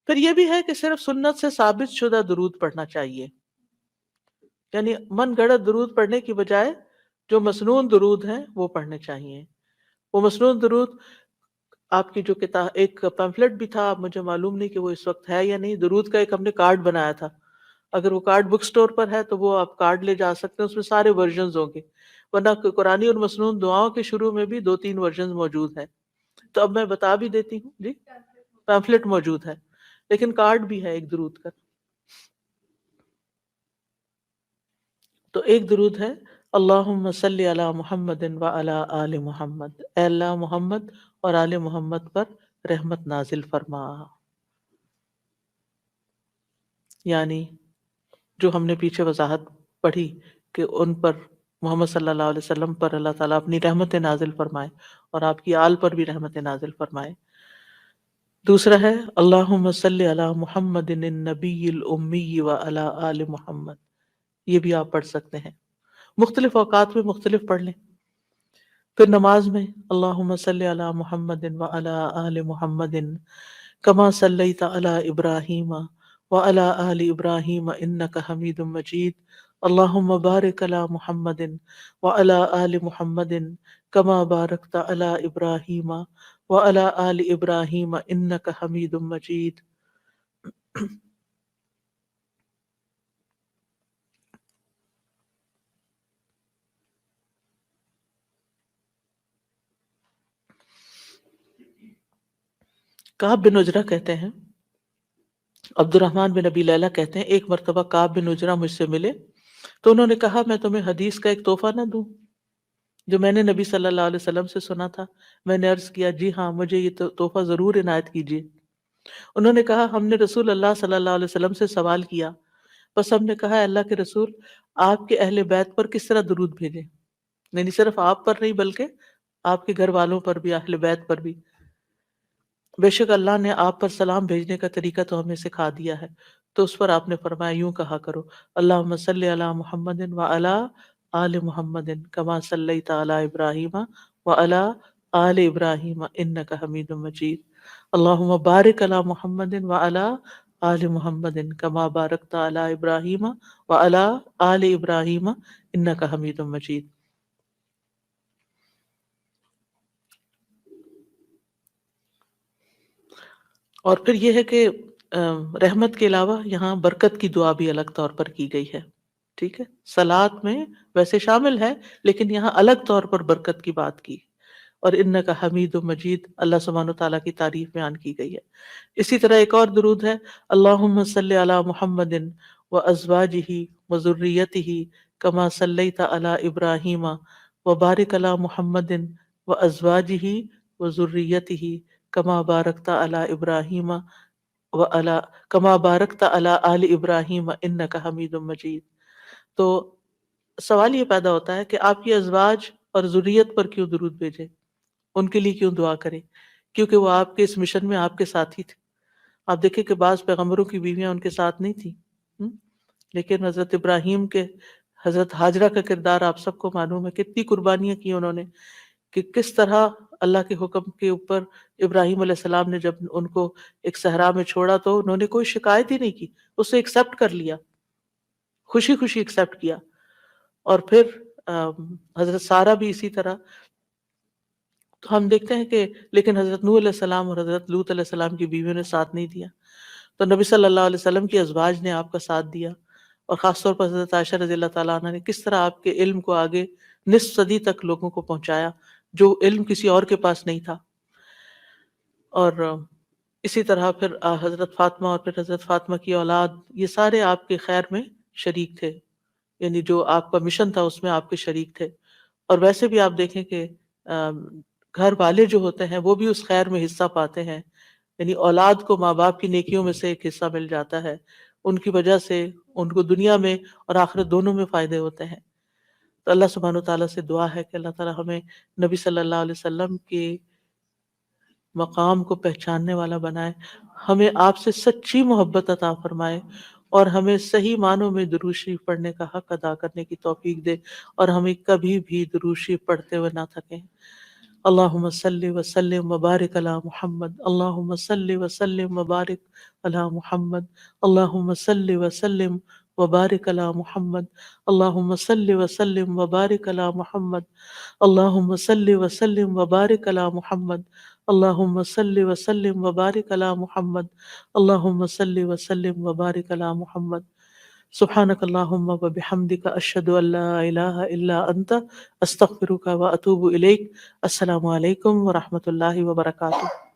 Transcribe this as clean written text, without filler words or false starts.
پھر یہ بھی ہے کہ صرف سنت سے ثابت شدہ درود پڑھنا چاہیے، یعنی من گڑت درود پڑھنے کی بجائے جو مسنون درود ہیں وہ پڑھنے چاہیے۔ وہ مسنون درود آپ کی جو کتاب ایک پمفلٹ بھی تھا، مجھے معلوم نہیں کہ وہ اس وقت ہے یا نہیں، درود کا ایک ہم نے کارڈ بنایا تھا، اگر وہ کارڈ بک سٹور پر ہے تو وہ آپ کارڈ لے جا سکتے ہیں، اس میں سارے ورژنز ہوں گے، ورنہ قرآنی اور مسنون دعاؤں کے شروع میں بھی 2-3 ورژنز موجود ہیں۔ تو اب میں بتا بھی دیتی ہوں جی، پمفلٹ موجود ہے لیکن کارڈ بھی ہے ایک درود کا۔ تو ایک درود ہے اللہم صلی علی محمد وعلی آل محمد، اے اللہ محمد اور آل محمد پر رحمت نازل فرما، یعنی جو ہم نے پیچھے وضاحت پڑھی کہ ان پر محمد صلی اللہ علیہ وسلم پر اللہ تعالیٰ اپنی رحمت نازل فرمائے اور آپ کی آل پر بھی رحمت نازل فرمائے۔ دوسرا ہے اللہم صلی علی محمد النبی الامی وعلی آل محمد، یہ بھی آپ پڑھ سکتے ہیں، مختلف اوقات میں مختلف پڑھ لیں۔ پھر نماز میں اللہم صلی علی محمد وعلی آل محمد کما صلیت علی ابراہیم وعلی آل ابراہیم انک حمید مجید، اللہم بارک علی محمد وعلی آل محمد کما بارکت علی ابراہیم وعلی آل ابراہیم انک حمید مجید۔ کعب بن عجرہ کہتے ہیں، عبد الرحمن بن ابی لیلہ کہتے ہیں، ایک مرتبہ کعب بن عجرہ مجھ سے ملے تو انہوں نے کہا میں تمہیں حدیث کا ایک تحفہ نہ دوں جو میں نے نبی صلی اللہ علیہ وسلم سے سنا تھا؟ میں نے عرض کیا جی ہاں، مجھے یہ تحفہ ضرور عنایت کیجیے۔ انہوں نے کہا ہم نے رسول اللہ صلی اللہ علیہ وسلم سے سوال کیا، بس ہم نے کہا اللہ کے رسول آپ کے اہل بیت پر کس طرح درود بھیجیں، یعنی صرف آپ پر نہیں بلکہ آپ کے گھر والوں پر بھی، اہل بیت پر بھی۔ بے شک اللہ نے آپ پر سلام بھیجنے کا طریقہ تو ہمیں سکھا دیا ہے، تو اس پر آپ نے فرمایا یوں کہا کرو اللہم صلی علی محمد وعلی آل محمد کما صلیت علی ابراہیم وعلی آل ابراہیم انک حمید مجید، اللہم بارک علی محمد وعلی آل محمد کما بارکت علی ابراہیم وعلی آل ابراہیم انک حمید مجید۔ اور پھر یہ ہے کہ رحمت کے علاوہ یہاں برکت کی دعا بھی الگ طور پر کی گئی ہے، ٹھیک ہے، صلات میں ویسے شامل ہے لیکن یہاں الگ طور پر برکت کی بات کی، اور انک حمید و مجید اللہ سبحانہ وتعالیٰ کی تعریف بیان کی گئی ہے۔ اسی طرح ایک اور درود ہے اللہم صلی علی محمد و ازواجہ و ذریتہ کما صلیت علی ابراہیم و بارک علی محمد و ازواجہ و ذریتہ کما بارکت علی ابراہیم کما بارکت علی آل ابراہیم انک حمید مجید۔ تو سوال یہ پیدا ہوتا ہے کہ آپ کی ازواج اور ذریت پر کیوں درود بھیجیں، ان کے لیے کیوں دعا کریں؟ کیونکہ وہ آپ کے اس مشن میں آپ کے ساتھ ہی تھے۔ آپ دیکھیں کہ بعض پیغمبروں کی بیویاں ان کے ساتھ نہیں تھیں، لیکن حضرت ابراہیم کے حضرت ہاجرہ کا کردار آپ سب کو معلوم ہے، کتنی قربانیاں کی انہوں نے، کہ کس طرح اللہ کے حکم کے اوپر ابراہیم علیہ السلام نے جب ان کو ایک صحرا میں چھوڑا تو انہوں نے کوئی شکایت ہی نہیں کی، اسے ایکسپٹ کر لیا، خوشی خوشی ایکسپٹ کیا۔ اور پھر حضرت سارہ بھی اسی طرح۔ تو ہم دیکھتے ہیں کہ لیکن حضرت نوح علیہ السلام اور حضرت لوط علیہ السلام کی بیویوں نے ساتھ نہیں دیا، تو نبی صلی اللہ علیہ وسلم کی ازواج نے آپ کا ساتھ دیا، اور خاص طور پر حضرت عائشہ رضی اللہ تعالیٰ عنہ نے کس طرح آپ کے علم کو آگے نصف صدی تک لوگوں کو پہنچایا، جو علم کسی اور کے پاس نہیں تھا۔ اور اسی طرح پھر حضرت فاطمہ اور پھر حضرت فاطمہ کی اولاد، یہ سارے آپ کے خیر میں شریک تھے، یعنی جو آپ کا مشن تھا اس میں آپ کے شریک تھے۔ اور ویسے بھی آپ دیکھیں کہ گھر والے جو ہوتے ہیں وہ بھی اس خیر میں حصہ پاتے ہیں، یعنی اولاد کو ماں باپ کی نیکیوں میں سے ایک حصہ مل جاتا ہے، ان کی وجہ سے ان کو دنیا میں اور آخرت دونوں میں فائدے ہوتے ہیں۔ تو اللہ سبحانہ وتعالیٰ سے دعا ہے کہ اللہ تعالیٰ ہمیں نبی صلی اللہ علیہ وسلم کے مقام کو پہچاننے والا بنائے، ہمیں آپ سے سچی محبت عطا فرمائے، اور ہمیں صحیح معنوں میں درود شریف پڑھنے کا حق ادا کرنے کی توفیق دے، اور ہمیں کبھی بھی درود شریف پڑھتے ہوئے نہ تھکیں۔ اللهم صل وسلم وبارك على محمد. اللهم صل وسلم وبارك على محمد. اللهم صل وسلم وبارك على محمد. اللهم صل وسلم وبارك على محمد. اللهم صل وسلم وبارك على محمد. اللهم صل وسلم وبارك على محمد. اللهم صل وسلم وبارك على محمد. سبحانك اللهم وبحمدك أشهد أن لا إله إلا أنت أستغفرك وأتوب إليك. السلام عليكم ورحمة الله وبركاته.